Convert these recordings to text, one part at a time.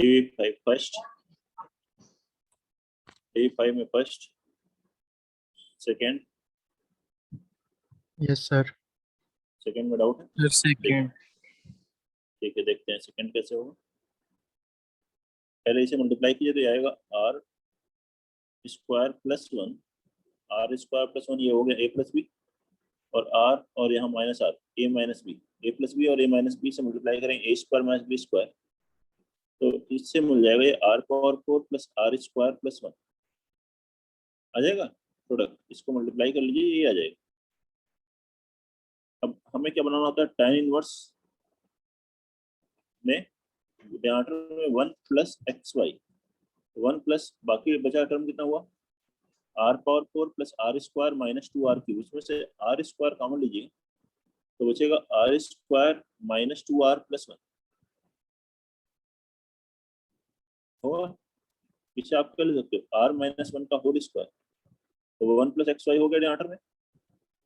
A5 first, A5 में first, second, yes sir. Second में doubt है? Sir second. ठीक है, देखते हैं सेकंड कैसे होगा। पहले इसे मल्टीप्लाई कीजिए तो ये आएगा r square plus 1, r square plus 1 ये हो गया a प्लस बी, और r और यहाँ minus r, a minus b, a plus b और a माइनस बी से मल्टीप्लाई करेंगे a square minus b square, तो इससे मिल जाएगा ये r power 4 plus r square plus 1 आ जाएगा प्रोडक्ट। इसको मल्टीप्लाई कर लीजिए, ये आ जाएगा। अब हमें क्या बनाना होता है, tan इनवर्स में डिनोमिनेटर में 1 प्लस एक्स वाई, 1 प्लस बाकी बचा टर्म कितना हुआ, r power 4 plus r square minus 2r cube, उसमें से r स्क्वायर कॉमन लीजिए तो बचेगा r square minus 2r plus 1 होगा। इसे आप क्या ले सकते हो, r माइनस 1 का होल स्क्वायर, तो 1 प्लस एक्स वाई हो गया डिनोमिनेटर में,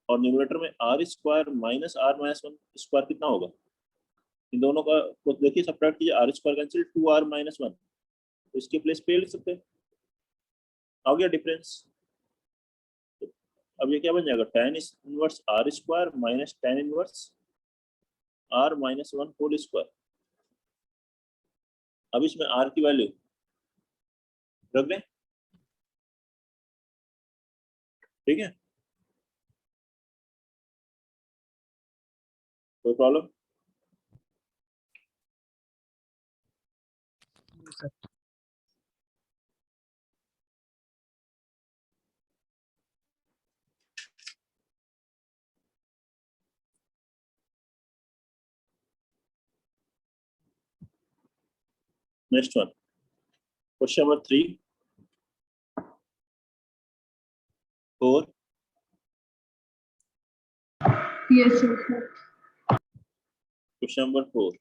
और न्यूमरेटर में r square minus r minus 1 square कितना होगा, इन दोनों का को देखिए सब्ट्रैक्ट कीजिए, r square cancel 2r minus 1, तो इसके प्लेस पे लिख सकते हैं, आ गया डिफरेंस। तो अब ये क्या बन जाएगा, tan inverse r square minus tan inverse r minus 1 whole square. अब इसमें r की वैल्यू रख दें, ठीक है, कोई problem? Next one, question number 3 4। Yes sir. Question number 4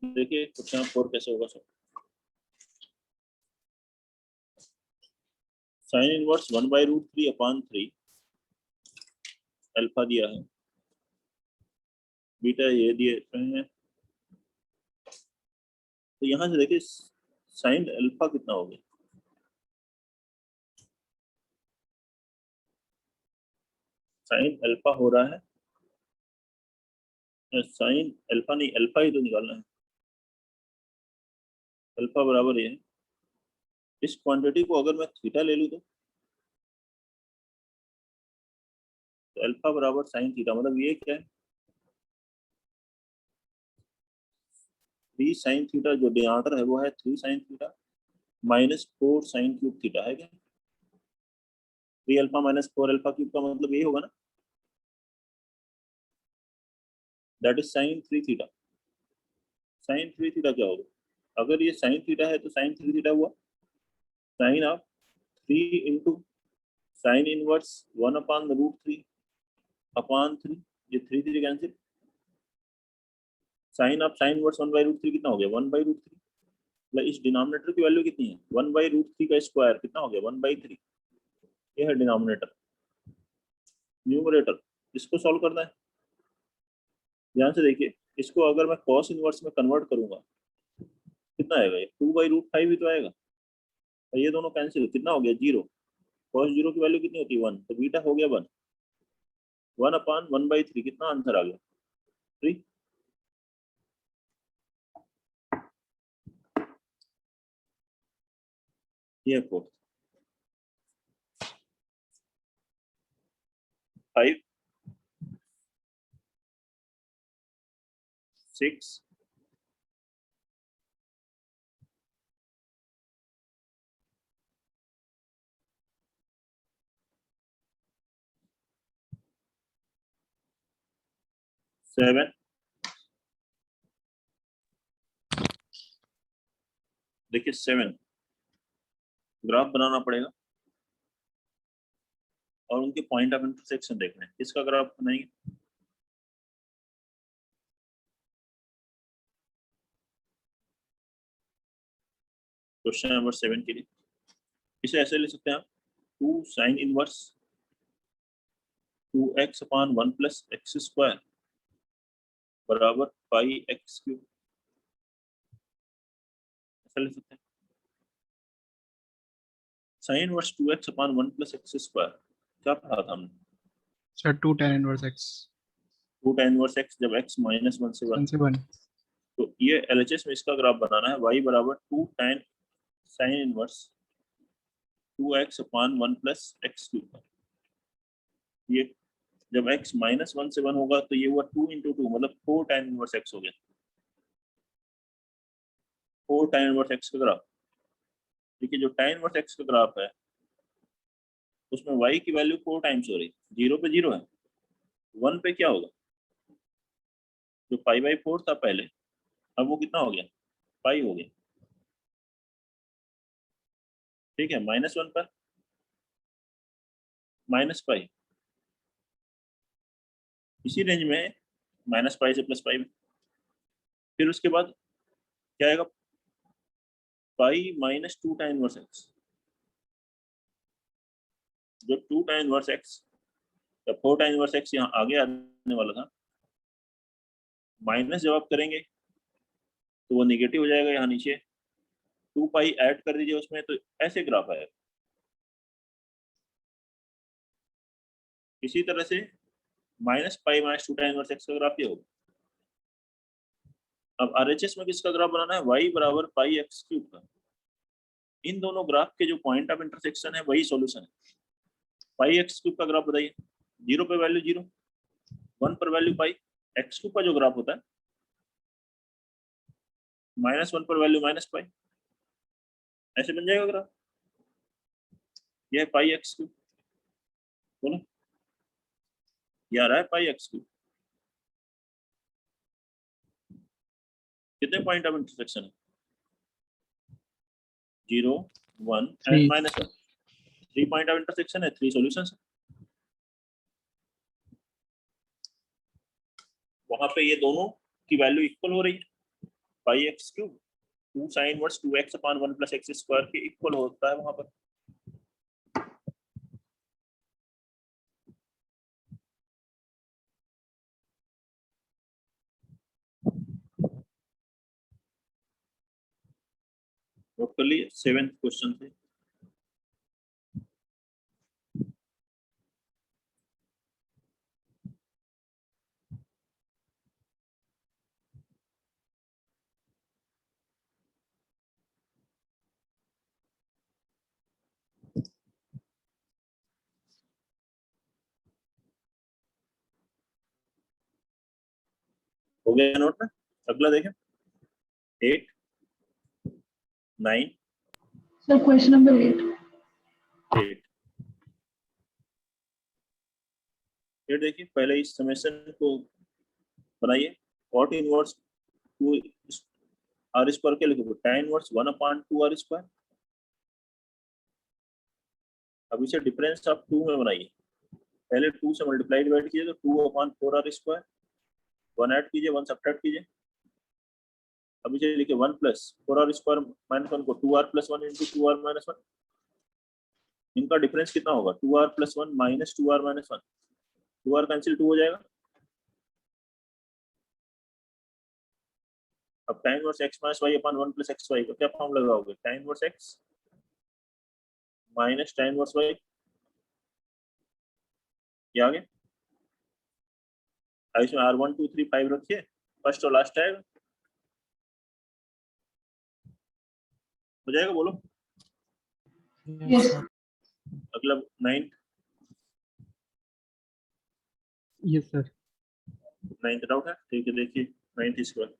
देखिए, क्वेश्चन नंबर 4 कैसे होगा sir. Sign inverse 1/√3 upon 3 alpha दिया है, बीटा ये दिए हैं, तो यहाँ से देखिए साइन अल्फा कितना हो गया, साइन अल्फा हो रहा है, साइन अल्फा नहीं, अल्फा ही तो निकालना है, अल्फा बराबर ये है, इस क्वांटिटी को अगर मैं थीटा ले लूँ तो अल्फा बराबर साइन थीटा, मतलब ये क्या है, 3 साइन थीटा, जो डिनोमिनेटर है वो है 3 sine theta minus 4 sine cube theta है क्या, 3 अल्फा माइनस 4 अल्फा क्यूब का मतलब ये होगा ना, दैट इज साइन 3 थीटा। साइन 3 थीटा क्या होगा, अगर ये साइन थीटा है तो साइन 3 थीटा हुआ sine of 3 into sine inverse 1/√3 upon 3, ये 3 3 cancel, sine of sine inverse 1/√3 कितना हो गया, 1/√3, मतलब इस डिनोमिनेटर की वैल्यू कितनी है, 1/√3 का स्क्वायर कितना हो गया, 1/3, ये है डिनोमिनेटर। न्यूमरेटर इसको सॉल्व करना है, ध्यान से देखिए, इसको अगर मैं कॉस इनवर्स में कन्वर्ट करूंगा कितना आएगा, ये 2/√5 ही तो आएगा, और ये दोनों कैंसिल, कितना हो गया 0, कॉस 0 की वैल्यू कितनी होती है 1, तो बीटा हो गया 1, 1/1/3, कितना आंसर आ गया 3। ये 4 5 6 7, देखिए 7 ग्राफ बनाना पड़ेगा और उनके पॉइंट ऑफ इंटरसेक्शन देखना है, किसका ग्राफ बनाएंगे, क्वेश्चन नंबर 7 के लिए इसे ऐसे ले सकते हैं आप, 2 sine inverse 2x upon 1 plus x square बराबर 5x क्यूब, क्या लिख सकते हैं? Sign inverse 2x upon 1 plus x square, क्या पढ़ा था हमने? Sir 2 tan inverse x 2 tan inverse x जब x माइनस 1 से 1, 1 से 1। तो ये LHS में इसका ग्राफ बनाना है, y बराबर 2 tan sign inverse 2x upon 1 plus x cube. ये जब x माइनस 1 से 1 होगा तो ये हुआ 2 into 2 मतलब 4 tan इनवर्स x हो गया। 4 tan इनवर्स x का ग्राफ। देखिए जो tan इनवर्स x का ग्राफ है उसमें y की वैल्यू 4 टाइम्स हो रही है, 0 पे 0 है, 1 पे क्या होगा? जो पाई बाई 4 था पहले, अब वो कितना हो गया? पाई हो गया। ठीक है, -1 पर माइनस पाई, इसी रेंज में माइनस पाई से प्लस पाई में। फिर उसके बाद क्या आएगा? Pi minus 2 tan inverse x। जो 2 tan इनवर्स x या 4 tan इनवर्स x यहाँ आगे आने वाला था, माइनस जब आप करेंगे तो वो निगेटिव हो जाएगा यहाँ नीचे, 2 पाई ऐड कर दीजिए उसमें तो ऐसे ग्राफ आएगा। इसी तरह से minus pi minus 2 tan inverse x का ग्राफ ये होगा। अब RHS में किसका ग्राफ बनाना है? y बराबर पाई एक्स क्यूब का। इन दोनों ग्राफ के जो पॉइंट ऑफ इंटरसेक्शन है वही सॉल्यूशन है। पाई एक्स क्यूब का ग्राफ बताइए। 0 पे वैल्यू 0, 1 पर वैल्यू पाई। एक्स क्यूब का जो ग्राफ होता है -1 पर वैल्यू माइनस पाई, ऐसे बन जाएगा ग्राफ। यह है पाई एक्स क्यूब, बोलो ये आ रहा है पाई एक्स क्यूब। कितने पॉइंट ऑफ इंटरसेक्शन है? 0, 1 एंड -1। 3 पॉइंट ऑफ इंटरसेक्शन है, 3 सॉल्यूशंस है। वहां पे ये दोनों की वैल्यू इक्वल हो रही है। Pi x cube 2 sine inverse 2x upon 1 plus x square के इक्वल होता है वहां पर। नोट कर लिए, 7th क्वेश्चन से। हो गया नोट में? अगला देखें, 8, 9, Sir, question number 8. 8। ये देखिए, पहले इस समेशन को बनाइए। कॉट इनवर्स 2 आर स्क्वायर के लिखोगे, tan inverse 1 upon 2 r square. अब इसे डिफरेंस आप 2 में बनाइए। पहले 2 से मल्टीप्लाई डिवाइड कीजिए तो 2 अपॉन 4 आर स्क्वायर, 1 ऐड कीजिए, 1 सब्ट्रैक्ट कीजिए। अब इसे लिखिए 1 प्लस 4 आर स्क्वायर माइनस 1 को 2 r plus 1 into 2 r minus 1। इनका डिफरेंस कितना होगा? 2 r plus 1 minus 2 r minus 1। 2 r cancel 2 हो जाएगा। अब tan inverse x minus y upon 1 plus x y का क्या फॉर्म लगाओगे? tan inverse x minus tan inverse y। ये आ गया। अब इसमें R1 2 3 5 रखिए, फर्स्ट और लास्ट आएगा, हो जाएगा, बोलो। Yes. अगला 9th, yes sir. 9th doubt है? ठीक है, देखिए 9th स्क्वायर।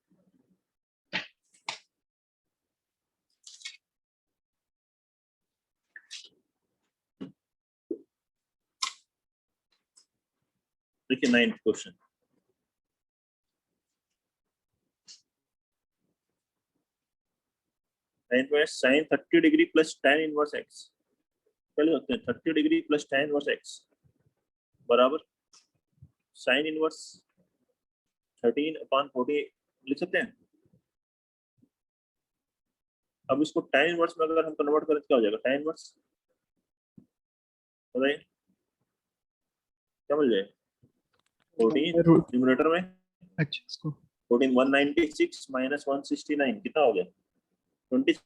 देखिए 9th question, sine 30 degree plus tan inverse x। क्या लिख सकते हैं? 30 degree plus tan inverse x बराबर साइन इनवर्स 13 अपॉन 40 लिख सकते हैं। अब इसको tan इनवर्स में अगर हम कन्वर्ट करें तो क्या हो जाएगा? tan इनवर्स बताइए क्या मिल जाएगा? 14 न्यूमरेटर में, अच्छा इसको 14 196 माइनस 169 कितना हो गया? 20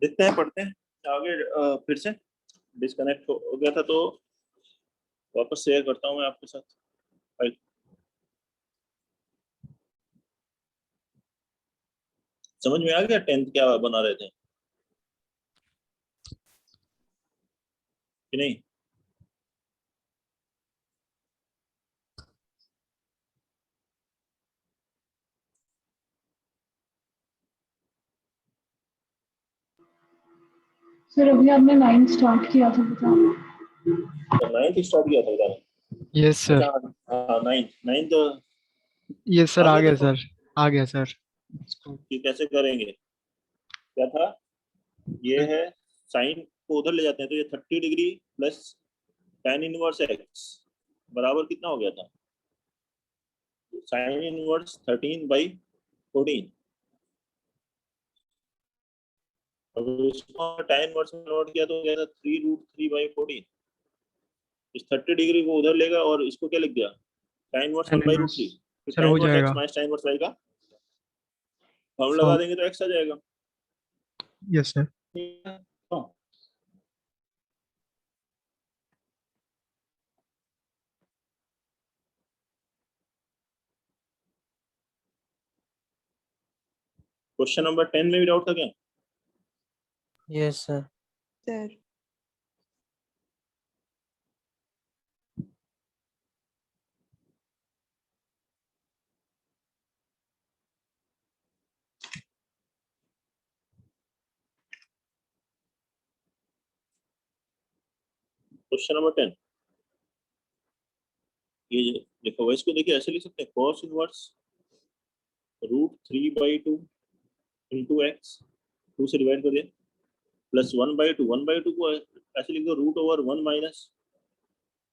देखते हैं, पढ़ते हैं आगे। फिर से डिस्कनेक्ट हो गया था तो वापस शेयर करता हूँ मैं आपके साथ फाइल। समझ में आ गया 10th क्या बना रहे थे कि नहीं? सर अभी आपने 9 स्टार्ट किया था बताना। तो 9th स्टार्ट किया था बताना। Yes sir. अच्छा हाँ 9th यस सर, आ आ गया गया देखो सर, आ गया सर। कि कैसे करेंगे। क्या था, ये है साइन को उधर ले जाते हैं तो ये 30 degree plus tan inverse x बराबर कितना हो गया था, साइन इनवर्स 13/14। अब इसको tan इनवर्स में कन्वर्ट किया तो क्या था 3√3/14। इस 30 डिग्री को उधर लेगा और इसको क्या लिख दिया tan इनवर्स tan 1/√3। इनवर्स फिर सर tan हो इनवर्स जाएगा। x minus tan inverse y का फॉर्मूला सौ। लगा देंगे तो x आ जाएगा। Yes sir. क्वेश्चन नंबर 10 में भी डाउट था क्या? Yes, sir. Sir, question number 10 ये लिखा हुआ है, इसको देखिए ऐसे लिख सकते हैं cos इनवर्स √3/2 इंटू एक्स, 2 से डिवाइड कर दिया, प्लस 1/2 को ऐसे लिख दो √1 माइनस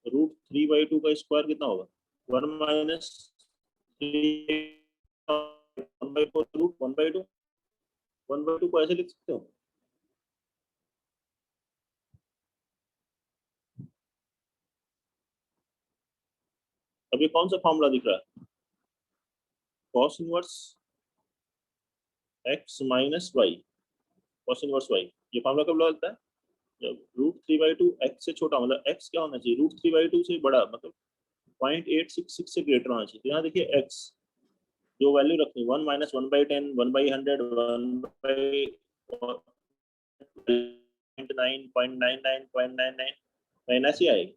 √3/2 का स्क्वायर कितना होगा 1 माइनस 1/4 √1/2। 1/2 को ऐसे लिख सकते हो। अब ये कौन सा फॉर्मूला दिख रहा है, cos inverse x minus y, cos inverse y। ये फॉर्मूला कब लगता है, जब √3/2 x से छोटा, मतलब x क्या होना चाहिए √3/2 से बड़ा, मतलब 0.866 से ग्रेटर होना चाहिए। तो यहाँ देखिए x जो वैल्यू रखनी 1 माइनस 1/10 1/100 1/9.99 ऐसी आएगी।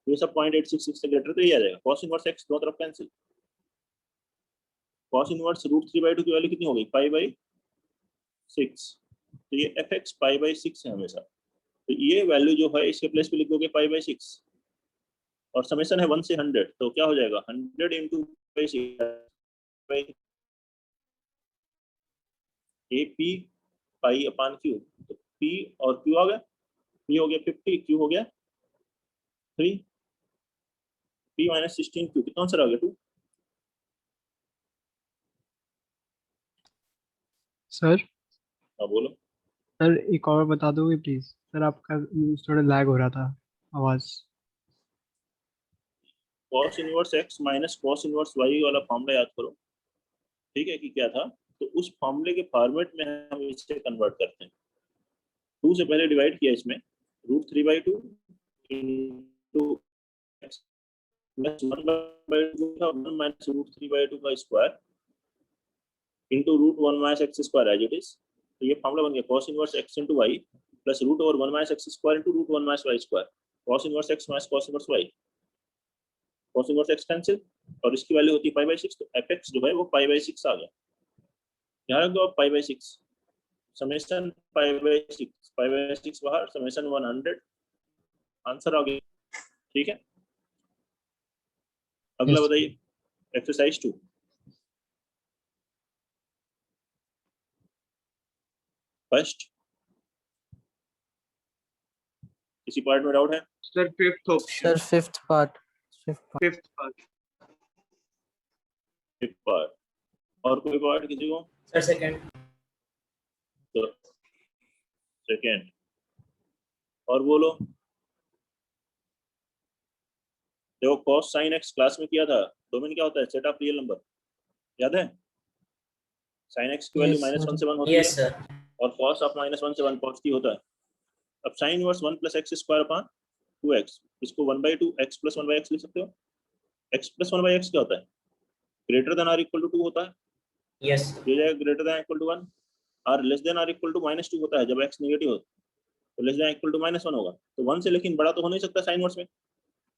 ये सब 0.866 से ग्रेटर तो ये आ जाएगा। cos इनवर्स x दोनों तरफ कैंसिल, cos इनवर्स √3/2 की वैल्यू कितनी हो गई π/6। तो ये fx π/6 है हमेशा। तो ये वैल्यू जो है इसके प्लेस पे लिख दोगे π/6 और समेशन है 1 से 100 तो क्या हो जाएगा 100 into A P pi upon Q. तो पी और क्यू आ गया, पी हो गया 50, क्यू हो गया 3, पी माइनस 16 क्यू कितना आंसर आ गया 2। सर। हाँ बोलो। सर एक और बता दोगे प्लीज सर, आपका थोड़ा लैग हो रहा था आवाज। cos inverse x minus cos inverse y वाला फॉर्मूला याद करो, ठीक है कि क्या था। तो उस फॉर्मूले के फॉर्मेट में हम इसे कन्वर्ट करते हैं। 2 से पहले डिवाइड किया इसमें, √3/2 इंटू एक्स प्लस 1/2 था, 1 माइनस √3/2 का square into √1 minus x square as it is. तो ये फॉर्मूला बन गया cos inverse x into y plus √1 minus x square into √1 minus y square. cos inverse x minus cos inverse y, cos inverse x cancel और इसकी value होती है π/6, तो fx जो है वो π/6 आ गया। यहाँ रख दो आप π/6, समेशन π/6 बाहर, समेशन 100, आंसर आ गया। ठीक है, अगला Yes. बताइए एक्सरसाइज 2। फर्स्ट, किसी पार्ट में डाउट है? Sir fifth Sir, option, fifth part. Fifth part. एक पार्ट, और कोई पार्ट किसी को? Sir second. तो सेकेंड, और बोलो। देखो cos sin x क्लास में किया था, डोमेन क्या होता है? सेट ऑफ रियल नंबर, याद है? sin x की वैल्यू Yes, -1 sir. से 1 होती यस है सर। और cos ऑफ -1 से 1 पॉजिटिव होता है। अब sin inverse 1 plus x square upon 2x, इसको 1/2 x प्लस 1/x लिख सकते हो। x प्लस 1/x क्या होता है? Greater than or equal to 2 होता है, यस ये जाएगा greater than equal to 1। Or less than or equal to -2 होता है, जब x नेगेटिव हो तो लेस देन इक्वल टू -1 होगा। तो 1 से लेकिन बड़ा तो हो नहीं सकता साइन इनवर्स में,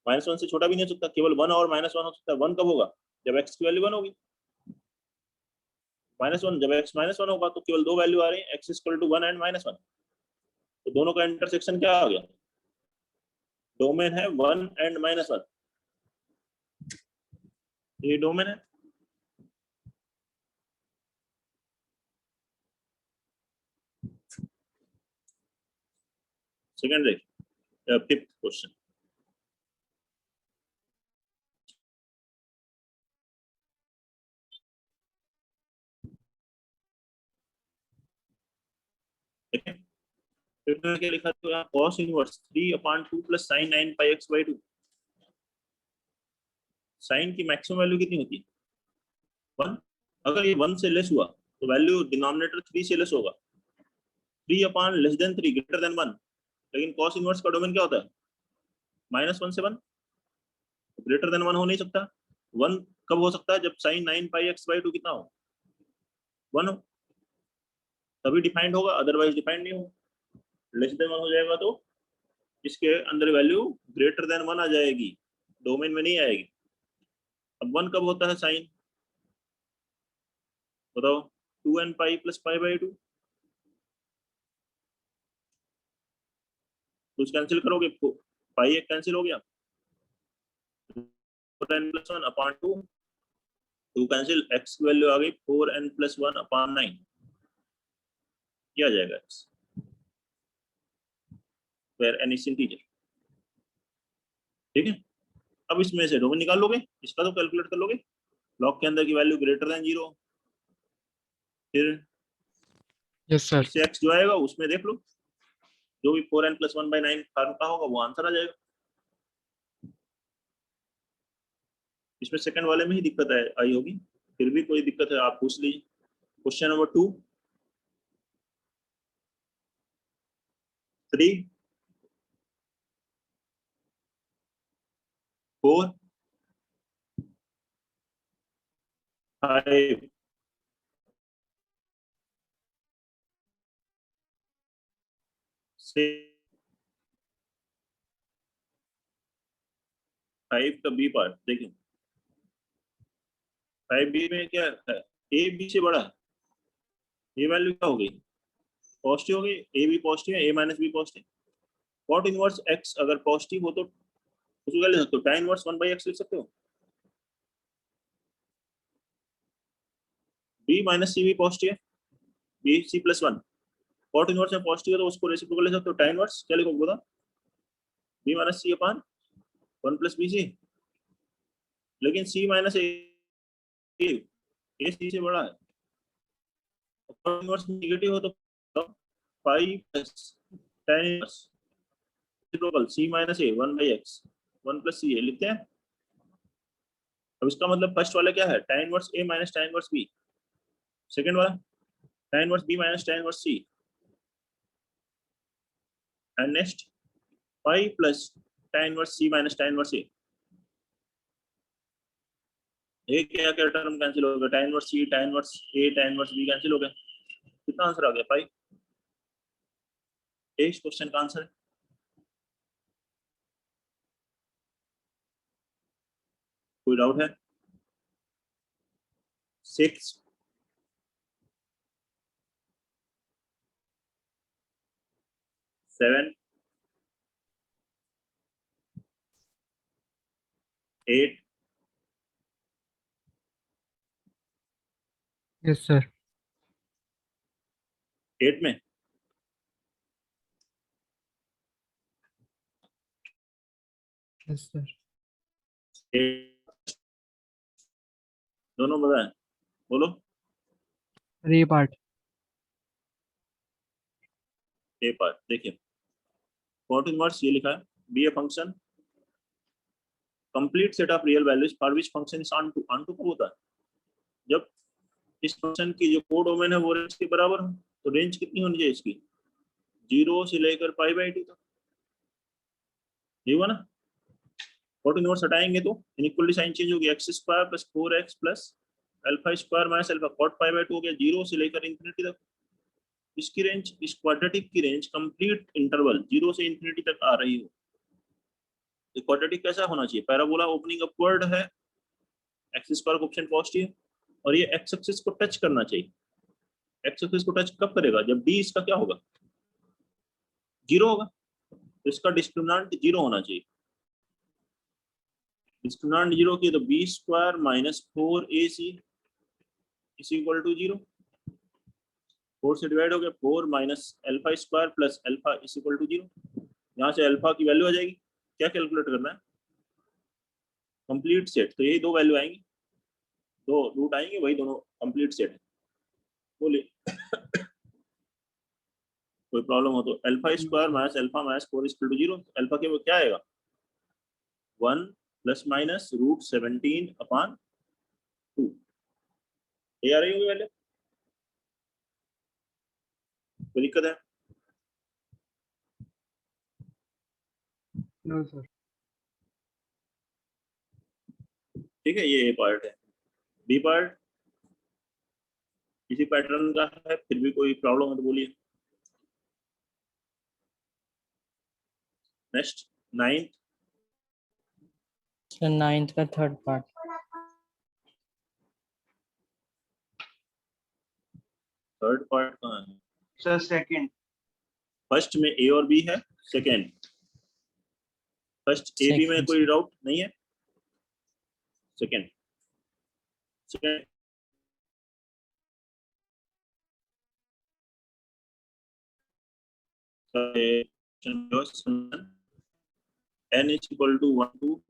-1 से छोटा भी नहीं हो सकता, केवल 1 और -1 हो सकता है। 1 कब होगा? जब x की वैल्यू 1 होगी। -1 जब x -1 होगा तो केवल दो वैल्यू आ रही है, x इक्वल टू 1 एंड -1, तो दोनों का इंटरसेक्शन क्या आ गया? डोमेन है 1 एंड -1, ये डोमेन है। सेकंड देख, फिफ्थ क्वेश्चन, ठीक है। फिफ्थ में क्या लिखा? तो यहाँ cos inverse 3/2 plus sin 9πx/2। Sine की मैक्सिमम वैल्यू कितनी होती है? 1। अगर ये 1 से लेस हुआ तो वैल्यू डिनोमिनेटर 3 से लेस होगा। 3/<3 ग्रेटर देन 1, लेकिन cos इनवर्स का डोमेन क्या होता है? -1 से 1, ग्रेटर देन 1 हो नहीं सकता। 1 कब हो सकता है? जब sin 9πx/2 कितना हो? 1 हो, तभी डिफाइंड होगा, अदरवाइज डिफाइंड नहीं होगा। लेस देन 1 हो जाएगा तो इसके अंदर वैल्यू ग्रेटर देन 1 आ जाएगी, डोमेन में नहीं आएगी। अब 1 कब होता है साइन? बताओ। 2n पाई प्लस π/2, कुछ कैंसिल करोगे, पाई एक कैंसिल हो गया, 4n plus 1 upon 2, 2 cancel, x की वैल्यू आ गई 4n प्लस 1 अपॉन 9, क्या आ जाएगा x, where n is integer. ठीक है, अब इसमें से डोमेन निकाल लोगे, इसका तो कैलकुलेट कर लोगे। ब्लॉक के अंदर की वैल्यू ग्रेटर देन 0, फिर Yes, sir. इससे x जो आएगा उसमें देख लो, जो भी 4n प्लस 1/9 फॉर्म का होगा वो आंसर आ जाएगा। इसमें सेकंड वाले में ही दिक्कत आई होगी, फिर भी कोई दिक्कत है आप पूछ लीजिए। क्वेश्चन नंबर 2, 3, 4, 5, 6, 5 का बी पार्ट देखिए। 5b में क्या है? ए बी से बड़ा है, ये वैल्यू क्या हो गई? पॉजिटिव हो गई, ए बी पॉजिटिव है, A minus B positive. Cot inverse x अगर पॉजिटिव हो तो उसको क्या लिख सकते हो? tan इनवर्स 1/x लिख सकते हो। b माइनस सी भी पॉजिटिव है, b c plus 1, cot inverse में पॉजिटिव है तो उसको रेसिप्रोकल लिख सकते हो। tan इनवर्स क्या लिखोगे बता? b माइनस सी अपॉन 1 प्लस बी सी, लेकिन c माइनस ए सी से बड़ा है, कॉट इनवर्स नेगेटिव हो तो 5 plus tan inverse reciprocal c minus A 1/x 1 plus C लिखते हैं। अब इसका मतलब फर्स्ट वाला क्या है? tan inverse a minus tan inverse b, second वाला tan inverse b minus tan inverse c, and next pi plus tan inverse c minus tan inverse a, ये क्या क्या टर्म कैंसिल हो गया, tan inverse c tan inverse a tan inverse b cancel हो गया, कितना answer आ गया पाई, इस क्वेश्चन का आंसर है। कोई डाउट है? 6 7 8 यस सर। 8 में यस सर। 8 दोनों बताएं, बोलो। अरे ये पार्ट। ए पार्ट देखिए, कॉट इनवर्स ये लिखा है, b a function complete set of real values for which function is onto कब होता है, जब इस फंक्शन की जो कोडोमेन है वो रेंज के बराबर हो, तो रेंज कितनी होनी चाहिए इसकी, 0 से लेकर π/2 तक, ये हुआ ना। कॉट इनवर्स हटाएंगे तो इनइक्वालिटी साइन चेंज होगी, x² + 4x + α² - α, कॉट π/2 हो गया, 0 से लेकर इंफिनिटी तक। इसकी रेंज, इस क्वाड्रेटिक की रेंज कंप्लीट इंटरवल 0 से इंफिनिटी तक आ रही हो, तो क्वाड्रेटिक कैसा होना चाहिए, पैराबोला ओपनिंग अपवर्ड है, x² कोएफिशिएंट पॉजिटिव, और ये x एक्सिस को टच करना चाहिए। x एक्सिस को टच कब करेगा, जब d इसका क्या होगा, 0 होगा, तो इसका डिस्क्रिमिनेंट 0 होना चाहिए। डिस्क्रिमिनेंट 0 की तो b² - 4ac = 0, 4 से डिवाइड हो गया, 4 - α² + α = 0। यहाँ से अल्फा की वैल्यू आ जाएगी, क्या कैलकुलेट करना है, कंप्लीट सेट, तो यही दो वैल्यू आएंगी, दो रूट आएंगे, वही दोनों कंप्लीट सेट है। बोलिए कोई प्रॉब्लम हो तो, α² - α - 4 = 0, अल्फा के वो क्या आएगा, 1 ± √17/2, ये आ रही होगी वैल्यू, कोई दिक्कत है? No sir. ठीक है, ये पार्ट है। बी पार्ट इसी पैटर्न का है, फिर भी कोई प्रॉब्लम है तो बोलिए। नेक्स्ट 9th, सर 9th का थर्ड पार्ट। थर्ड पार्ट कहाँ है, Sir, second. फर्स्ट में ए और बी है, सेकेंड फर्स्ट ए बी में Second, कोई डाउट नहीं है, second second n is equal to 1 to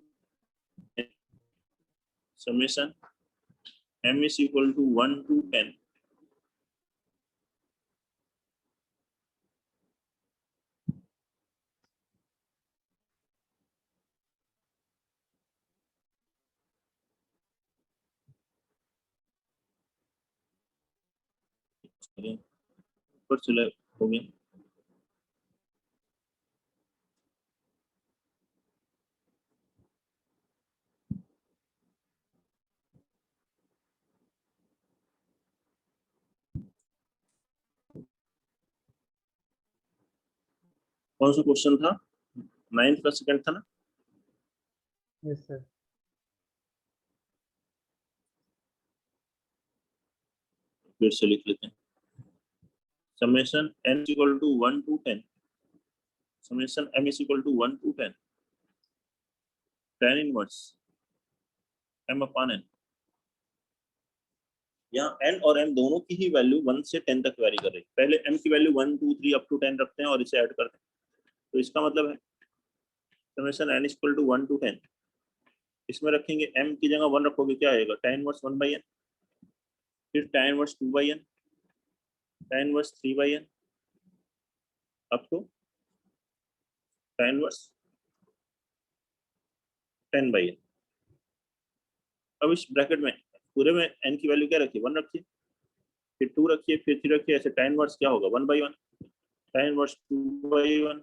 summation m is equal to 1 to 10, ऊपर चले हो गया। कौन सा क्वेश्चन था, 9th का सेकंड था ना, यस सर। फिर से लिख लेते हैं, summation n is equal to 1 to 10, summation m is equal to 1 to 10, tan inverse m/n, यहाँ n और m दोनों की ही वैल्यू 1 से 10 तक वेरी कर रही है, पहले m की वैल्यू 1 2 3 अप टू 10 रखते हैं और इसे ऐड करते हैं, तो इसका मतलब है summation n equal to 1 to 10, इसमें रखेंगे m की जगह 1 रखोगे, क्या आएगा, tan इनवर्स 1/n, फिर tan inverse 2/n, tan inverse 3/n, अब तो tan इनवर्स 10/n। अब इस ब्रैकेट में पूरे में n की वैल्यू क्या रखिए, 1 रखिए, फिर 2 रखिए, फिर 3 रखिए, ऐसे tan इनवर्स क्या होगा 1/1, tan inverse 2/1,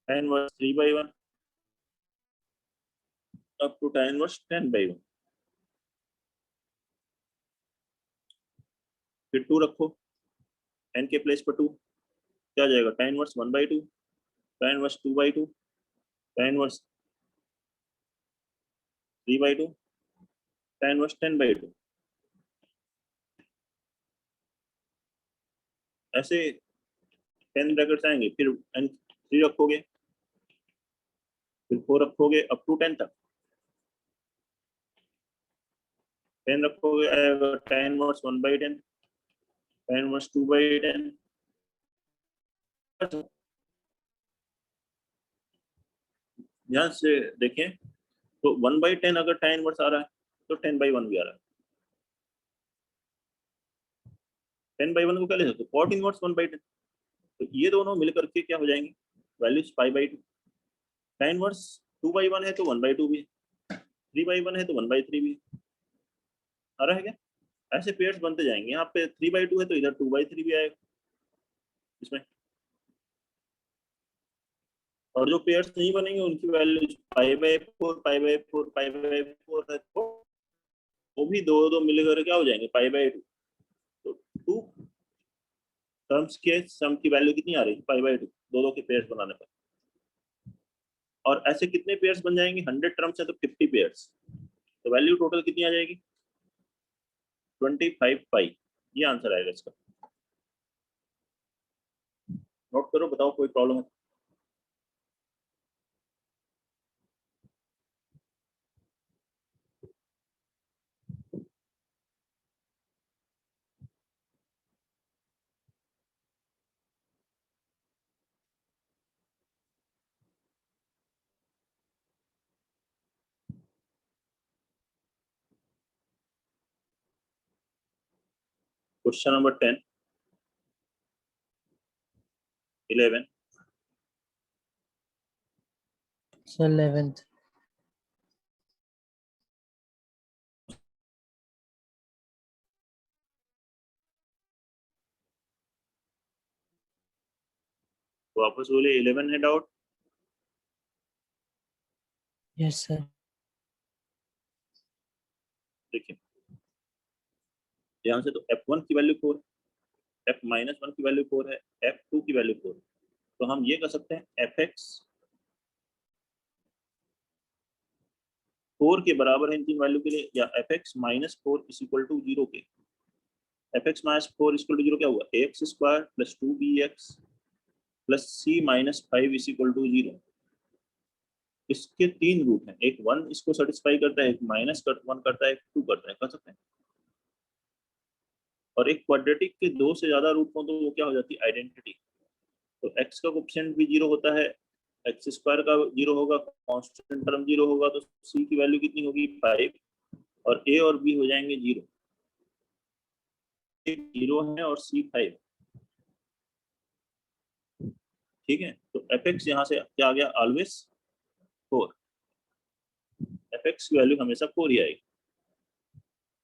tan inverse 3/1 up to tan inverse 10/1। फिर 2 रखो, n के प्लेस पर 2, क्या आ जाएगा? tan inverse 1/2, tan inverse 2/2, tan inverse 3/2, tan inverse 10/2। ऐसे 10 ब्रैकेट्स आएंगे, फिर n 3 रखोगे, फिर 4 रखोगे अप टू 10 तक। 10 रखोगे आएगा tan inverse 1/10, tan inverse 2/10। ध्यान से देखें तो 1/10 अगर tan inverse आ रहा है तो 10/1 भी आ रहा है। 10/1 को क्या ले सकते हो? cot inverse 1/10। तो ये दोनों मिलकर के क्या हो जाएंगे? वैल्यूज π/2। tan inverse 2/1 है तो 1/2 भी है, 3/1 है तो 1/3 भी है। आ रहा है क्या? ऐसे पेयर्स बनते जाएंगे। यहाँ पे 3/2 है तो इधर 2/3 भी आएगा इसमें। और जो पेयर्स नहीं बनेंगे उनकी वैल्यूज π/4 π/4 π/4 है, तो वो भी दो दो मिलकर क्या हो जाएंगे? π/2। तो 2 टर्म्स के सम की वैल्यू कितनी आ रही है? π/2, दो दो के पेयर्स बनाने पर। और ऐसे कितने पेयर्स बन जाएंगे? 100 टर्म्स है तो 50 पेयर्स, तो वैल्यू टोटल कितनी आ जाएगी? 25 पाई। ये आंसर आएगा इसका। नोट करो, बताओ कोई प्रॉब्लम है? Question number 10 11 It's 11th. वापस बोले 11 है डाउट? Yes, sir. देखिए ध्यान से, तो f1 की वैल्यू 4, f-1 की वैल्यू 4 है, f2 की वैल्यू 4 है। तो हम ये कर सकते हैं fx 4 के बराबर है इन तीन वैल्यू के लिए, या fx -4 इज इक्वल टू 0 के। fx -4 इज इक्वल टू 0 क्या हुआ? ax² + 2bx + c - 5 is equal to 0। इसके तीन रूट हैं, एक 1 इसको सेटिस्फाई करता है, एक -1 करता है, एक 2 करता है, कर सकते हैं। और एक क्वाड्रेटिक के 2 से ज्यादा रूट हो तो वो क्या हो जाती है? आइडेंटिटी। तो x का कोएफिशिएंट भी 0 होता है, x² का 0 होगा, कांस्टेंट टर्म 0 होगा, तो c की वैल्यू कितनी होगी? 5, और a और b हो जाएंगे 0। 0 है और c 5। ठीक है, तो fx यहाँ से क्या आ गया? ऑलवेज 4। fx की वैल्यू हमेशा 4 ही आएगी।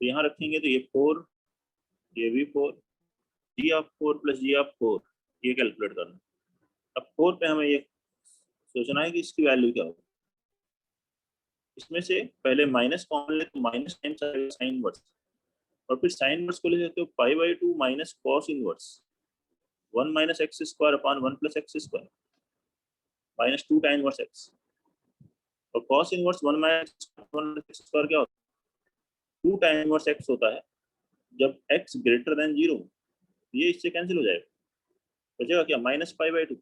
तो यहाँ रखेंगे तो ये 4, ये भी 4, g(4 + g(4), ये कैलकुलेट करना। अब 4 पे हमें ये सोचना है कि इसकी वैल्यू क्या होगी। इसमें से पहले माइनस कॉमन ले तो माइनस टाइम्स आएगा साइन इनवर्स, और फिर साइन इनवर्स को ले सकते हो π/2 minus cos inverse 1 - x² upon 1 + x² -2 tan inverse x। और कॉस इनवर्स 1 - x² क्या होता है? 2 tan इनवर्स x होता है जब x ग्रेटर देन 0। ये इससे कैंसिल हो जाएगा, बचेगा क्या? -π/2।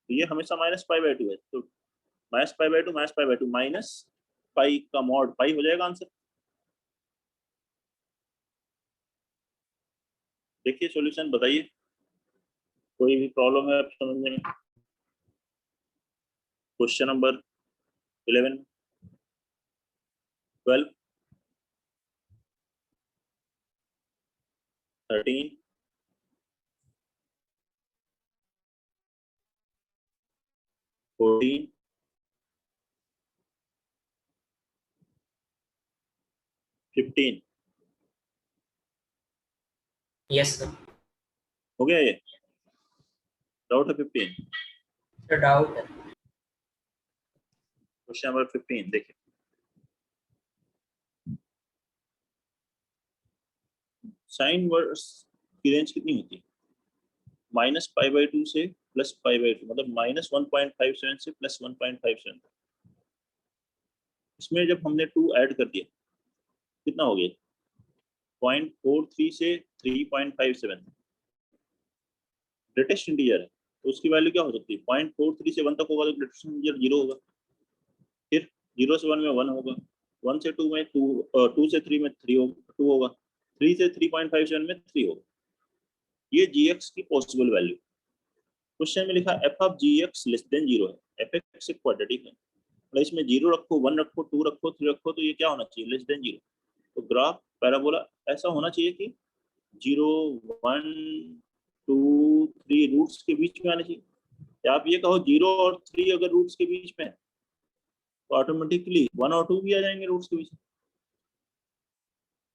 तो ये हमेशा -π/2 है, तो -π/2 माइनस पाई का मॉड पाई हो जाएगा आंसर। देखिए सॉल्यूशन बताइए, कोई भी प्रॉब्लम है आप समझने में? Question number 11 12 13 14 15 Yes, sir. हो गया ये? डाउट है 15? सर डाउट है। क्वेश्चन नंबर 15 देखिए, साइन वर्स की रेंज कितनी होती है? -π/2 से +π/2, मतलब -1.57 से +1.57। इसमें जब हमने 2 ऐड कर दिया कितना हो गया? 0.43 से 3.57। ग्रेटेस्ट इंटीजर है तो उसकी वैल्यू क्या हो सकती है? 0.43 से 1 तक होगा तो ग्रेटेस्ट इंटीजर 0 होगा, फिर 0 से 1 में 1 होगा, 1 से 2 में 2, 2 से 3 में 3 होगा, 2 होगा, 3 से 3.57 में 3 होगा। ये gx की पॉसिबल वैल्यू। क्वेश्चन में लिखा f of gx less than 0 है, fx एक क्वाड्रेटिक है, मतलब इसमें 0 रखो, 1 रखो, 2 रखो, 3 रखो, तो ये क्या होना चाहिए? Less than 0। तो ग्राफ पैराबोला ऐसा होना चाहिए कि 0, 1, 2, 3 रूट्स के बीच में आना चाहिए। या आप ये कहो 0 और 3 अगर रूट्स के बीच में है तो ऑटोमेटिकली 1 और 2 भी आ जाएंगे रूट्स के बीच में।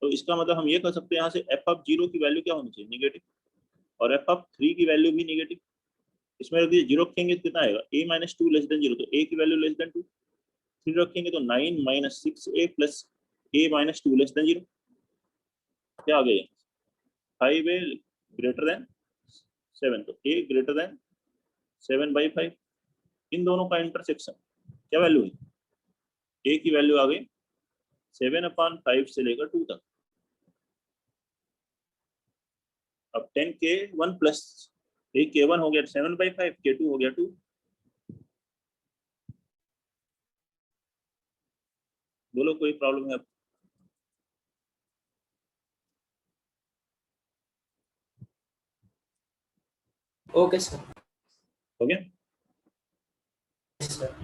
तो इसका मतलब हम ये कह सकते हैं यहाँ से f ऑफ 0 की वैल्यू क्या होनी चाहिए? नेगेटिव, और f ऑफ 3 की वैल्यू भी नेगेटिव। इसमें अगर 0 रखेंगे तो कितना आएगा? a-2 लेस देन 0, तो a की वैल्यू लेस देन 2। 3 रखेंगे तो 9 - 6a plus a-2 less than 0। क्या आ गया? 5a ग्रेटर देन 7, तो a ग्रेटर देन 7/5। इन दोनों का इंटरसेक्शन क्या वैल्यू है? a की वैल्यू आ गई 7/5 से लेकर 2 तक। अब 10k1 प्लस k1 हो गया 7/5, k2 हो गया 2। बोलो कोई प्रॉब्लम है? Okay sir. हो गया? सर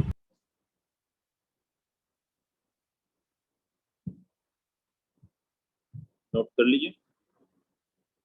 नोट कर लीजिए।